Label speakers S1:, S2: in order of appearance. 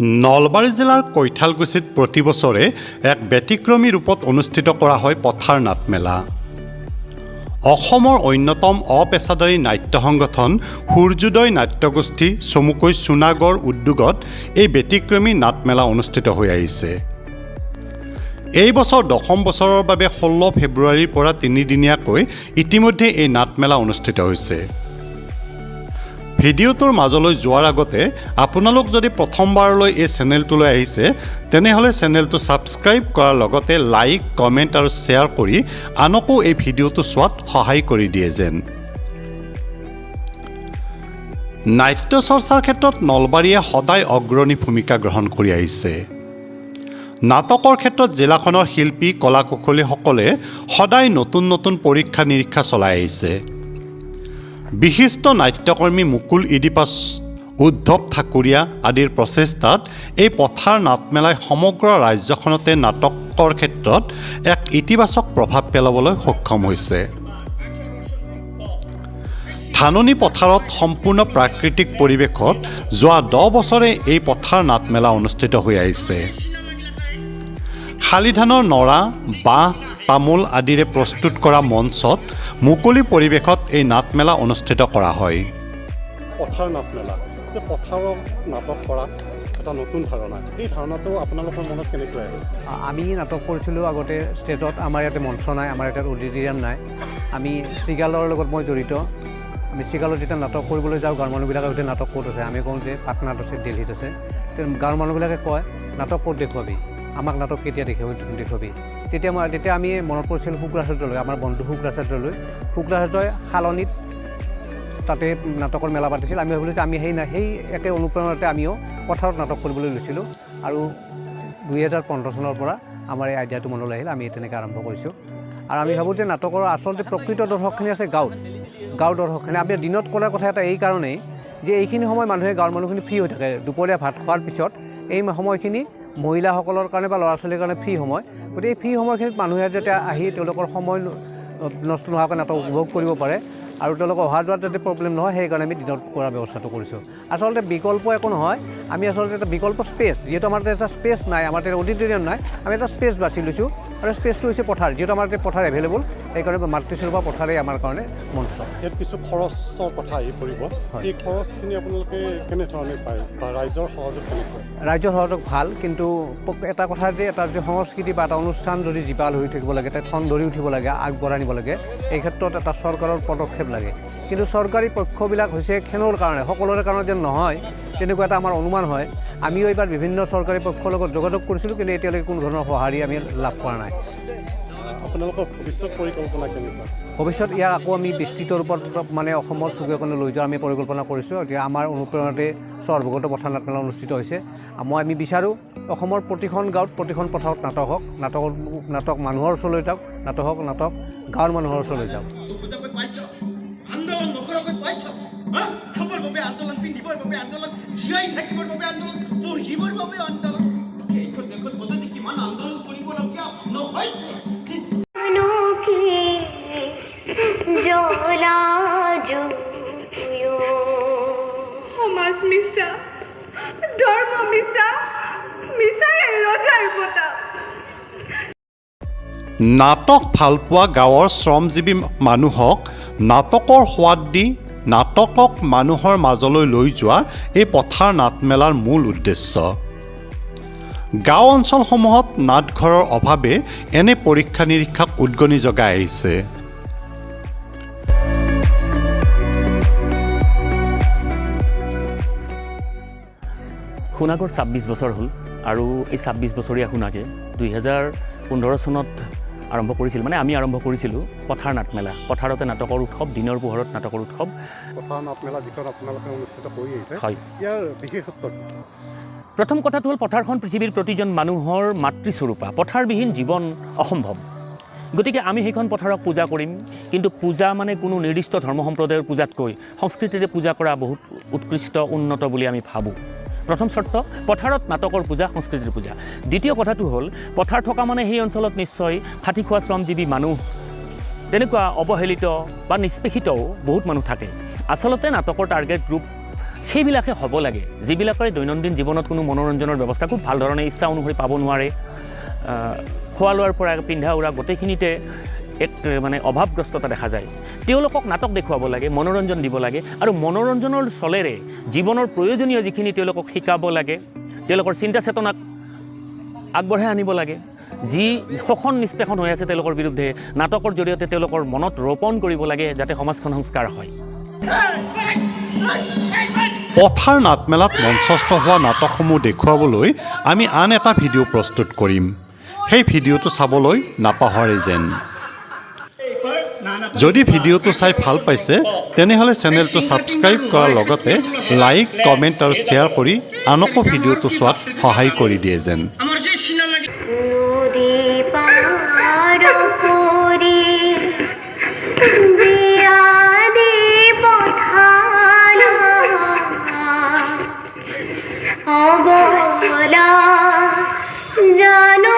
S1: নলবাৰী জিলাৰ কৈঠালকুছিত প্ৰতি বছৰে এক ব্যতিক্ৰমী ৰূপত অনুষ্ঠিত কৰা হয় পথাৰ নাটমেলা। অসমৰ অন্যতম অপেচাদাৰী নাট্য সংগঠন সূৰ্যোদয় নাট্যগোষ্ঠী চমুকৈ সোণাগড় উদ্যোগত এই ব্যতিক্ৰমী নাটমেলা অনুষ্ঠিত হৈ আহিছে। এই বছৰ 10ম বছৰৰ বাবে 16 ফেব্ৰুৱাৰীৰ পৰা 3 দিনীয়াকৈ ইতিমধ্যে এই নাটমেলা অনুষ্ঠিত হৈছে। ভিডিঅ'টোৰ মাজলৈ যোৱাৰ আগতে আপোনালোক যদি প্ৰথমবাৰলৈ এই চেনেলটোলৈ আহিছে তেনেহ'লে চেনেলটো ছাবস্ক্ৰাইব কৰাৰ লগতে লাইক, কমেণ্ট আৰু শ্বেয়াৰ কৰি আনকো এই ভিডিঅ'টো চোৱাত সহায় কৰি দিয়ে যেন। নাট্য চৰ্চাৰ ক্ষেত্ৰত নলবাৰীয়ে সদায় অগ্ৰণী ভূমিকা গ্ৰহণ কৰি আহিছে। নাটকৰ ক্ষেত্ৰত জিলাখনৰ শিল্পী কলা কুশলীসকলে সদায় নতুন নতুন পৰীক্ষা নিৰীক্ষা চলাই আহিছে। বিশিষ্ট নাট্যকৰ্মী মুকুল ইডিপাছ, উদ্ধৱ ঠাকুৰীয়া আদিৰ প্ৰচেষ্টাত এই পথাৰ নাটমেলাই সমগ্ৰ ৰাজ্যখনতে নাটকৰ ক্ষেত্ৰত এক ইতিবাচক প্ৰভাৱ পেলাবলৈ সক্ষম হৈছে। ধাননি পথাৰত সম্পূৰ্ণ প্ৰাকৃতিক পৰিৱেশত যোৱা 10 বছৰে এই পথাৰ নাটমেলা অনুষ্ঠিত হৈ আহিছে। শালি ধানৰ নৰা, বাঁহ, তামোল আদিৰে প্ৰস্তুত কৰা মঞ্চত মুকলি পৰিৱেশত এই নাটমেলা অনুষ্ঠিত কৰা হয়। পথাৰ নাটমেলা যে পথাৰত নাটক কৰা এটা নতুন ধাৰণা, এই ধাৰণাটো আপোনালোকৰ মনত কেনেকৈ আহিল?
S2: আমি নাটক কৰিছিলোঁ আগতে ষ্টেজত। আমাৰ ইয়াতে মঞ্চ নাই, আমাৰ ইয়াতে অডিটৰিয়াম নাই। আমি শ্ৰীগালৰ লগত মই জড়িত। আমি শ্ৰীগালত যেতিয়া নাটক কৰিবলৈ যাওঁ গাঁৱৰ মানুহবিলাকে সুধে নাটক ক'ত আছে। আমি কওঁ যে পাটনাত আছে, দিল্লীত আছে। গাঁৱৰ মানুহবিলাকে কয় নাটক ক'ত দেখুৱাবি, আমাক নাটক কেতিয়া দেখুৱাবি। তেতিয়া আমি মনত পৰিছিলোঁ শুক্ৰাচাৰ্যলৈ, আমাৰ বন্ধু শুক্ৰাচাৰ্যলৈ। শুক্ৰাচাৰ্যই শালনিত তাতে নাটকৰ মেলা পাতিছিল। আমি ভাবিলোঁ যে আমি সেই একে অনুপ্ৰেৰণাতে আমিও পথাৰত নাটক কৰিবলৈ লৈছিলোঁ। আৰু 2015 চনৰ পৰা আমাৰ এই আইডিয়াটো মনলৈ আহিল। আমি তেনেকৈ আৰম্ভ কৰিছোঁ। আৰু আমি ভাবোঁ যে নাটকৰ আচলতে প্ৰকৃত দৰ্শকখিনি আছে গাঁৱৰ দৰ্শকখিনি। আমি দিনত কৰাৰ কথা এটা এই কাৰণেই যে এইখিনি সময় মানুহে গাঁৱৰ মানুহখিনি ফ্ৰী হৈ থাকে। দুপৰীয়া ভাত খোৱাৰ পিছত এই সময়খিনি মহিলাসকলৰ কাৰণে বা ল'ৰা ছোৱালীৰ কাৰণে ফ্ৰী সময়। গতিকে এই ফ্ৰী সময়খিনিত মানুহে যাতে আহি তেওঁলোকৰ সময় নষ্ট নোহোৱাকৈ নাটক উপভোগ কৰিব পাৰে আৰু তেওঁলোকৰ অহা যোৱাত যাতে প্ৰব্লেম নহয়, সেইকাৰণে আমি দিনত কৰাৰ ব্যৱস্থাটো কৰিছোঁ। আচলতে বিকল্প একো নহয়। আমি আচলতে এটা বিকল্প স্পেচ, যিহেতু আমাৰ এটা স্পেচ নাই, আমাৰ তাতে অডিটৰিয়াম নাই, আমি এটা স্পেচ বাছি লৈছোঁ। আৰু স্পেচটো হৈছে পথাৰ, যিহেতু আমাৰ তাতে পথাৰ এভেইলেবল, সেইকাৰণে মাতৃস্বৰূপা পথাৰেই আমাৰ কাৰণে মঞ্চ।
S1: ইয়াত কিছু খৰচৰ কথা আহি পৰিব। এই খৰচখিনি আপোনালোকে কেনেধৰণে পায় বা ৰাইজৰ সহযোগ কেনেকৈ?
S2: ৰাইজৰ সহযোগ ভাল, কিন্তু এটা কথা যে এটা যে সংস্কৃতি বা এটা অনুষ্ঠান যদি জীপাল হৈ থাকিব লাগে, তাত ঠন ধৰি উঠিব লাগে, আগবঢ়াই নিব লাগে, এই ক্ষেত্ৰত এটা চৰকাৰৰ পদক্ষেপ লাগে। কিন্তু চৰকাৰী পক্ষবিলাক হৈছে খেনৰ কাৰণে, সকলোৰে কাৰণে যেন নহয়, তেনেকুৱা এটা আমাৰ অনুমান হয়। আমিও এইবাৰ বিভিন্ন চৰকাৰী পক্ষৰ লগত যোগাযোগ কৰিছিলোঁ, কিন্তু এতিয়ালৈকে কোনো ধৰণৰ সঁহাৰি আমি লাভ কৰা নাই।
S1: আপোনালোকৰ ভৱিষ্যত পৰিকল্পনা কেনেকুৱা?
S2: ভৱিষ্যত ইয়াৰ আকৌ আমি বিস্তৃত ৰূপত মানে অসমৰ চুবুৰীয়াখনলৈ লৈ যোৱা আমি পৰিকল্পনা কৰিছোঁ। এতিয়া আমাৰ অনুপ্ৰেৰণাতে চহৰভোগতো পথাৰ নাটমেলা অনুষ্ঠিত হৈছে। আমি বিচাৰোঁ অসমৰ প্ৰতিখন গাঁৱত, প্ৰতিখন পথাৰত নাটক হওক, নাটক মানুহৰ ওচৰলৈ যাওক, নাটক গাঁৱৰ মানুহৰ ওচৰলৈ যাওক।
S3: খাবৰ বাবে আন্দোলন, পিন্ধিবৰ বাবে আন্দোলন, জীয়াই থাকিবৰ বাবে আন্দোলন, পঢ়িবৰ বাবে আন্দোলন। এইখন দেশত বোধহয় যে কিমান আন্দোলন কৰিবলগীয়া নহয়।
S4: সমাজ মিছা, ধৰ্ম মিছা, মিছাই ৰজাৰ বঁটা।
S1: নাটক ভালপোৱা গাঁৱৰ শ্ৰমজীৱী মানুহক নাটকৰ সোৱাদ দি নাটকক মানুহৰ মাজলৈ লৈ যোৱা এই পথাৰ নাটমেলাৰ মূল উদ্দেশ্য। গাঁও অঞ্চলসমূহত নাটঘৰৰ অভাৱে এনে পৰীক্ষা নিৰীক্ষাক উদগনি জগাই আহিছে।
S5: সোণাগড় 26 বছৰ হ'ল আৰু এই 26 বছৰীয়া সোণাকে 2015 চনত আৰম্ভ কৰিছিল। মানে আমি আৰম্ভ কৰিছিলোঁ পথাৰ নাটমেলা, পথাৰতে নাটকৰ উৎসৱ, দিনৰ পোহৰত নাটকৰ উৎসৱ।
S1: পথাৰ নাটমেলা যিখন আপোনালোকে অনুষ্ঠিত কৰি আহিছে,
S5: হয়,
S1: ইয়াৰ বিশেষত্ব?
S5: প্ৰথম কথাটো হ'ল পথাৰখন পৃথিৱীৰ প্ৰতিজন মানুহৰ মাতৃস্বৰূপা। পথাৰবিহীন জীৱন অসম্ভৱ। গতিকে আমি সেইখন পথাৰক পূজা কৰিম, কিন্তু পূজা মানে কোনো নিৰ্দিষ্ট ধৰ্ম সম্প্ৰদায়ৰ পূজাতকৈ সংস্কৃতিৰে পূজা কৰা বহুত উৎকৃষ্ট, উন্নত বুলি আমি ভাবোঁ। প্ৰথম চৰ্ত, পথাৰত নাটকৰ পূজা, সংস্কৃতিৰ পূজা। দ্বিতীয় কথাটো হ'ল পথাৰ থকা মানে সেই অঞ্চলত নিশ্চয় ফাটি খোৱা শ্ৰমজীৱী মানুহ, তেনেকুৱা অৱহেলিত বা নিষ্পেষিতও বহুত মানুহ থাকে। আচলতে নাটকৰ টাৰ্গেট গ্ৰুপ সেইবিলাকে হ'ব লাগে, যিবিলাকে দৈনন্দিন জীৱনত কোনো মনোৰঞ্জনৰ ব্যৱস্থা খুব ভাল ধৰণে ইচ্ছা অনুসৰি পাব নোৱাৰে। খোৱা লোৱাৰ পৰা পিন্ধা উৰা গোটেইখিনিতে এক মানে অভাৱগ্ৰস্ততা দেখা যায়। তেওঁলোকক নাটক দেখুৱাব লাগে, মনোৰঞ্জন দিব লাগে, আৰু মনোৰঞ্জনৰ চলেৰে জীৱনৰ প্ৰয়োজনীয় যিখিনি তেওঁলোকক শিকাব লাগে, তেওঁলোকৰ চিন্তা চেতনাক আগবঢ়াই আনিব লাগে। যি শোষণ নিষ্পেষণ হৈ আছে তেওঁলোকৰ বিৰুদ্ধে নাটকৰ জৰিয়তে তেওঁলোকৰ মনত ৰোপণ কৰিব লাগে, যাতে সমাজখন সংস্কাৰ হয়।
S1: পথাৰ নাটমেলাত মঞ্চস্থ হোৱা নাটকসমূহ দেখুৱাবলৈ আমি আন এটা ভিডিঅ' প্ৰস্তুত কৰিম। সেই ভিডিঅ'টো চাবলৈ নাপাহৰে যেন। যদি ভিডিঅ'টো চাই ভাল পাইছে তেনেহ'লে চেনেলটো ছাবস্ক্ৰাইব কৰাৰ লগতে লাইক, কমেণ্ট আৰু শ্বেয়াৰ কৰি আনকো ভিডিঅ'টো চোৱাত সহায় কৰি দিয়ে যেন।
S4: জানো